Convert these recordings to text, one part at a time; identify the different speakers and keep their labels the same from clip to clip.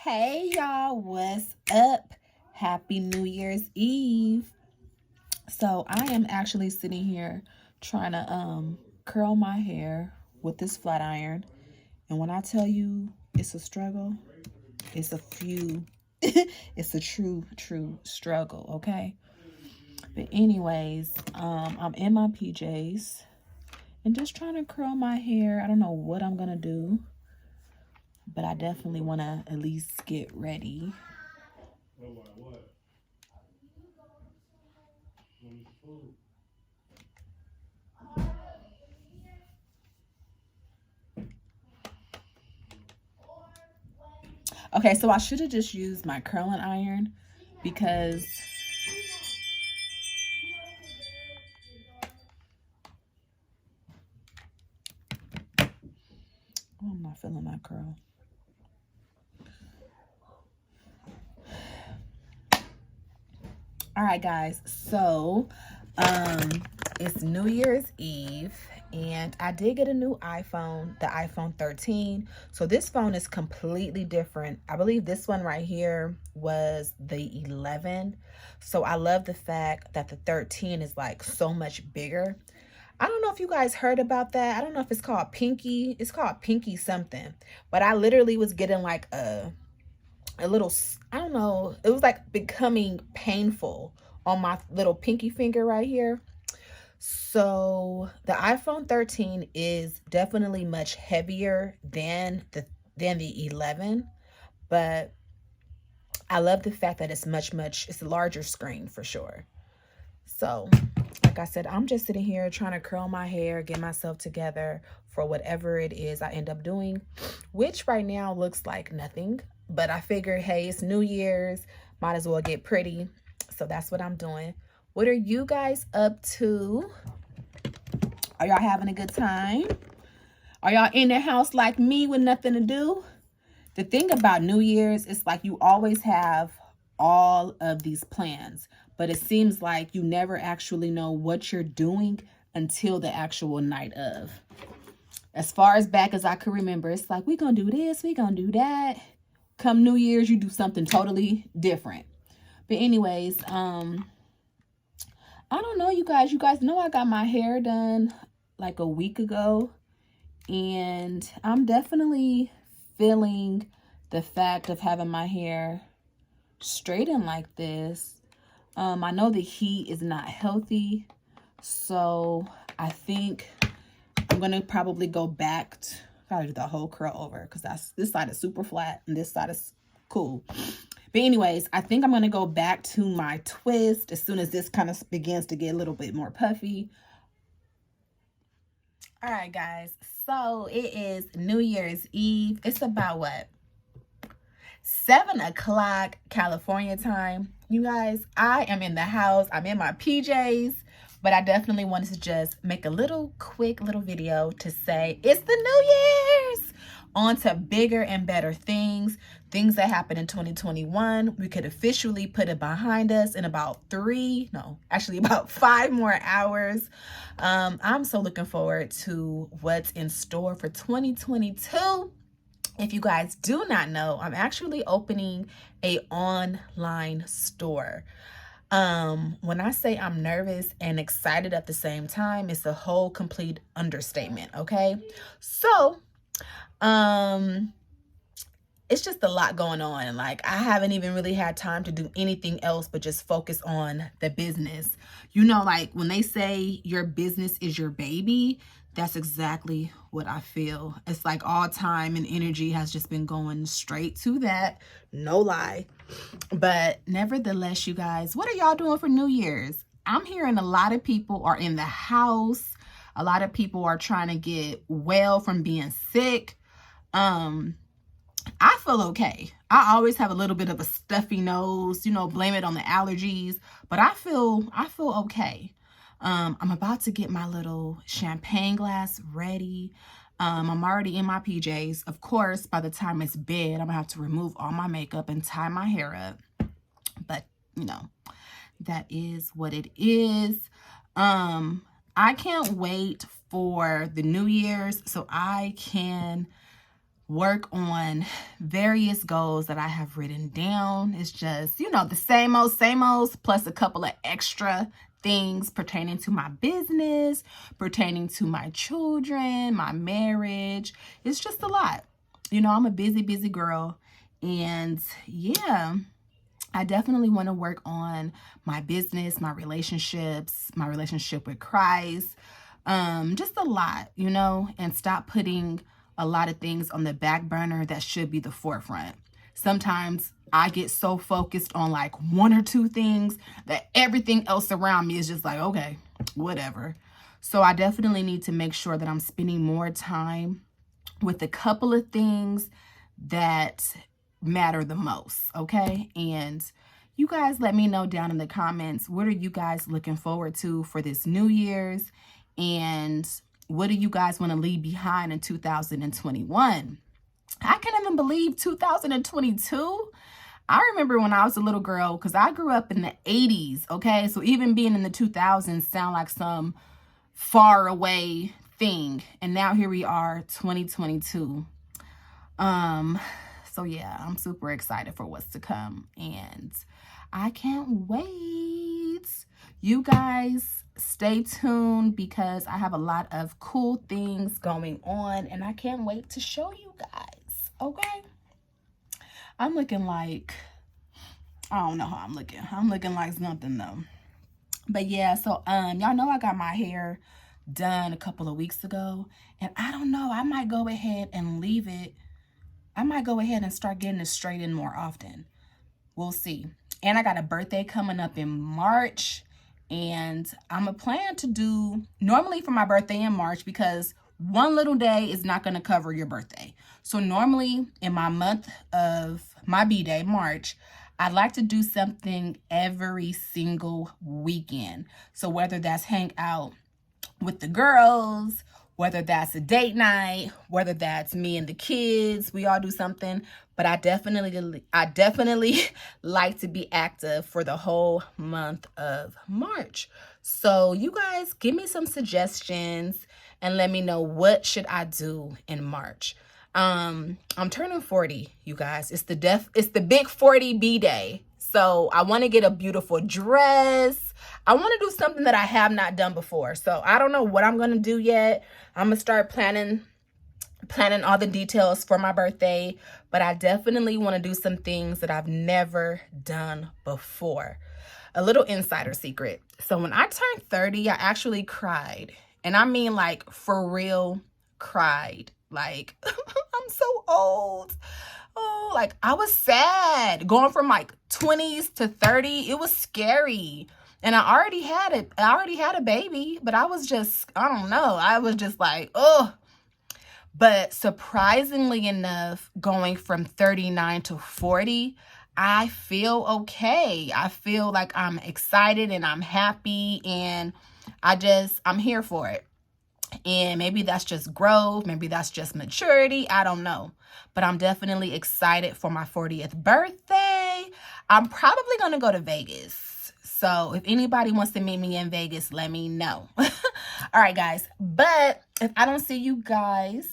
Speaker 1: Hey y'all, what's up? Happy New Year's Eve. So I am actually sitting here trying to curl my hair with this flat iron. And when I tell you it's a struggle, it's a few it's a true struggle, okay? But anyways, I'm in my PJs and just trying to curl my hair. I don't know what I'm gonna do, but I definitely want to at least get ready. Okay, so I should have just used my curling iron because I'm not feeling my curl. All right, guys. So, it's New Year's Eve, and I did get a new iPhone, the iPhone 13. So this phone is completely different. I believe this one right here was the 11. So I love the fact that the 13 is like so much bigger. I don't know if you guys heard about that. I don't know if it's called Pinky. It's called Pinky something. But I literally was getting like a little, I don't know, it was like becoming painful on my little pinky finger right here. So the iPhone 13 is definitely much heavier than the 11, but I love the fact that it's it's a larger screen for sure. So like I said, I'm just sitting here trying to curl my hair, get myself together for whatever it is I end up doing, which right now looks like nothing. But I figured, hey, it's New Year's, might as well get pretty. So that's what I'm doing. What are you guys up to? Are y'all having a good time? Are y'all in the house like me with nothing to do? The thing about New Year's is like you always have all of these plans, but it seems like you never actually know what you're doing until the actual night of. As far as back as I can remember, it's like, we're going to do this, we're going to do that. Come New Year's, you do something totally different. But anyways, I don't know, you guys know I got my hair done like a week ago, and I'm definitely feeling the fact of having my hair straightened like this. I know the heat is not healthy, so I think I'm gonna probably go back to gotta do the whole curl over because this side is super flat and this side is cool. But anyways, I think I'm gonna go back to my twist as soon as this kind of begins to get a little bit more puffy. All right, guys, so it is New Year's Eve. It's about what, 7 o'clock California time. You guys, I am in the house. I'm in my PJs, but I definitely wanted to just make a quick little video to say it's the New Year's. On to bigger and better things that happened in 2021. We could officially put it behind us in about about 5 more hours. I'm so looking forward to what's in store for 2022. If you guys do not know, I'm actually opening an online store. When I say I'm nervous and excited at the same time, it's a whole complete understatement, okay? So, it's just a lot going on. Like, I haven't even really had time to do anything else but just focus on the business. You know, like when they say your business is your baby, that's exactly what I feel. It's like all time and energy has just been going straight to that. No lie. But nevertheless, you guys, what are y'all doing for New Year's? I'm hearing a lot of people are in the house. A lot of people are trying to get well from being sick. I feel okay. I always have a little bit of a stuffy nose, blame it on the allergies, but I feel okay. I'm about to get my little champagne glass ready. I'm already in my PJs. Of course, by the time it's bed, I'm gonna have to remove all my makeup and tie my hair up. But, that is what it is. I can't wait for the New Year's so I can work on various goals that I have written down. It's just, you know, the same old, plus a couple of extra things pertaining to my business, pertaining to my children, my marriage. It's just a lot. You know, I'm a busy girl. And yeah, I definitely want to work on my business, my relationships, my relationship with Christ. Just a lot, you know, and stop putting a lot of things on the back burner that should be the forefront. Sometimes I get so focused on like one or two things that everything else around me is just like, okay, whatever. So I definitely need to make sure that I'm spending more time with a couple of things that matter the most, okay? And you guys let me know down in the comments, what are you guys looking forward to for this New Year's? And what do you guys want to leave behind in 2021? I can't even believe 2022. I remember when I was a little girl, because I grew up in the 80s, okay? So even being in the 2000s sound like some far away thing. And now here we are, 2022. So yeah, I'm super excited for what's to come. And I can't wait. You guys stay tuned because I have a lot of cool things going on and I can't wait to show you guys. Okay? I'm looking like, I don't know how I'm looking. I'm looking like something though. But yeah, so y'all know I got my hair done a couple of weeks ago, and I don't know, I might go ahead and leave it. I might go ahead and start getting it straightened more often. We'll see. And I got a birthday coming up in March, and I'm a plan to do normally for my birthday in March, because one little day is not going to cover your birthday. So normally in my month of my B-day, March, I'd like to do something every single weekend. So whether that's hang out with the girls, whether that's a date night, whether that's me and the kids, we all do something. But I definitely like to be active for the whole month of March. So you guys give me some suggestions and let me know, what should I do in March? I'm turning 40, you guys. It's the big 40 B-day. So I want to get a beautiful dress. I want to do something that I have not done before. So I don't know what I'm going to do yet. I'm going to start planning all the details for my birthday, but I definitely want to do some things that I've never done before. A little insider secret. So when I turned 30, I actually cried. And I mean, like, for real, cried. Like, I'm so old. Oh, like, I was sad. Going from like 20s to 30, it was scary. And I already had a baby, but I was just, I don't know. I was just like, oh. But surprisingly enough, going from 39 to 40, I feel okay. I feel like I'm excited and I'm happy, and I'm here for it. And maybe that's just growth. Maybe that's just maturity. I don't know. But I'm definitely excited for my 40th birthday. I'm probably going to go to Vegas. So if anybody wants to meet me in Vegas, let me know. All right, guys. But if I don't see you guys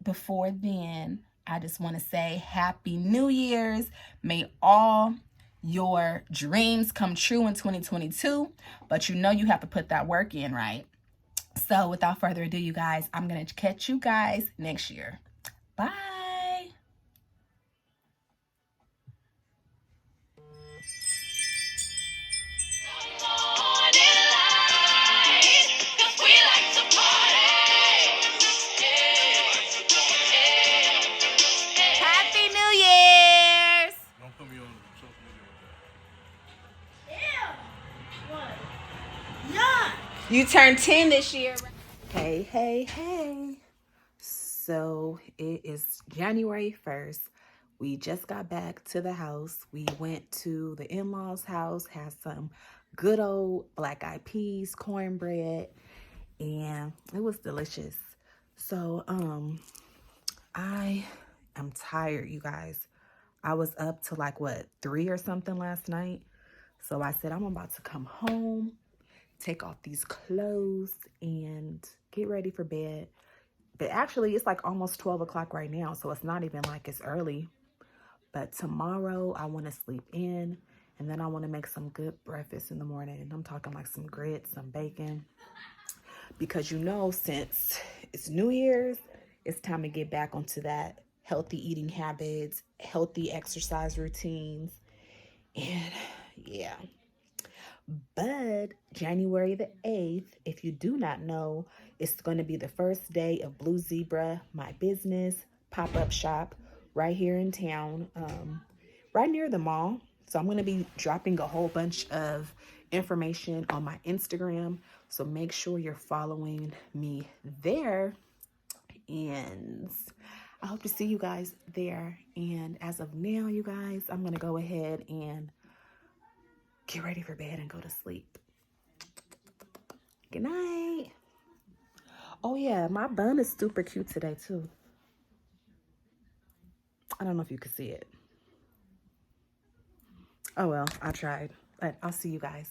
Speaker 1: before then, I just want to say Happy New Year's. May all your dreams come true in 2022. But you know you have to put that work in, right? So without further ado, you guys, I'm going to catch you guys next year. Bye. Happy New Year's. Don't put me on social media with that. Ew. What? Yeah. You turned 10 this year. Hey, hey, hey. So it is January 1st. We just got back to the house. We went to the in-laws' house, had some good old black eyed peas, cornbread, and it was delicious. So I am tired, you guys. I was up to like, what, 3 or something last night. So I said, I'm about to come home, take off these clothes, and get ready for bed. but actually it's like almost 12 o'clock right now, so it's not even like it's early. But tomorrow I want to sleep in, and then I want to make some good breakfast in the morning. I'm talking like some grits, some bacon, because you know, since it's New Year's, it's time to get back onto that healthy eating habits, healthy exercise routines, and yeah. But January the 8th, if you do not know, it's going to be the first day of Blue Zebra, my business, pop-up shop right here in town, right near the mall. So I'm going to be dropping a whole bunch of information on my Instagram. So make sure you're following me there. And I hope to see you guys there. And as of now, you guys, I'm going to go ahead and get ready for bed and go to sleep. Good night. Oh yeah, my bun is super cute today too. I don't know if you can see it. Oh well, I tried. But I'll see you guys.